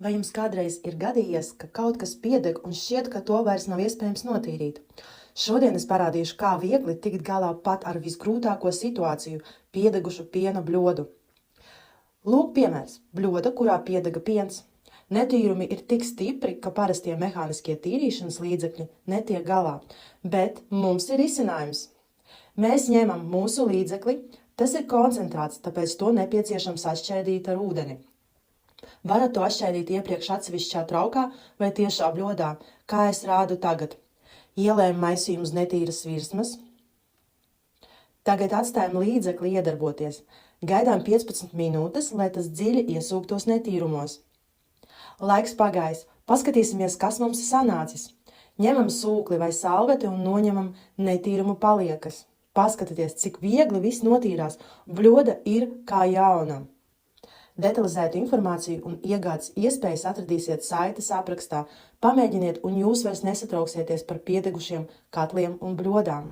Vai jums kādreiz ir gadījies, ka kaut kas piedeg un šķiet, ka to vairs nav iespējams notīrīt? Šodien es parādīšu, kā viegli tikt galā pat ar visgrūtāko situāciju – piedegušu piena bļodu. Lūk piemērs – bļoda, kurā piedega piens. Netīrumi ir tik stipri, ka parastie mehāniskie tīrīšanas līdzekļi netiek galā, bet mums ir risinājums. Mēs ņemam mūsu līdzekli, tas ir koncentrāts, tāpēc to nepieciešams atšķaidīt ar ūdeni. Varat to atšķaidīt iepriekš atsevišķā traukā vai tiešā bļodā, kā es rādu tagad. Ielējam maisījumu uz netīras virsmas. Tagad atstājam līdzekli iedarboties. Gaidām 15 minūtes, lai tas dziļi iesūktos netīrumos. Laiks pagājis. Paskatīsimies, kas mums ir sanācis. Ņemam sūkli vai salveti un noņemam netīrumu paliekas. Paskatieties, cik viegli viss notīrās. Bļoda ir kā jauna. Detalizētu informāciju un iegādes iespējas atradīsiet saites aprakstā. Pamēģiniet un jūs vairs nesatrauksieties par piedegušiem katliem un bļodām.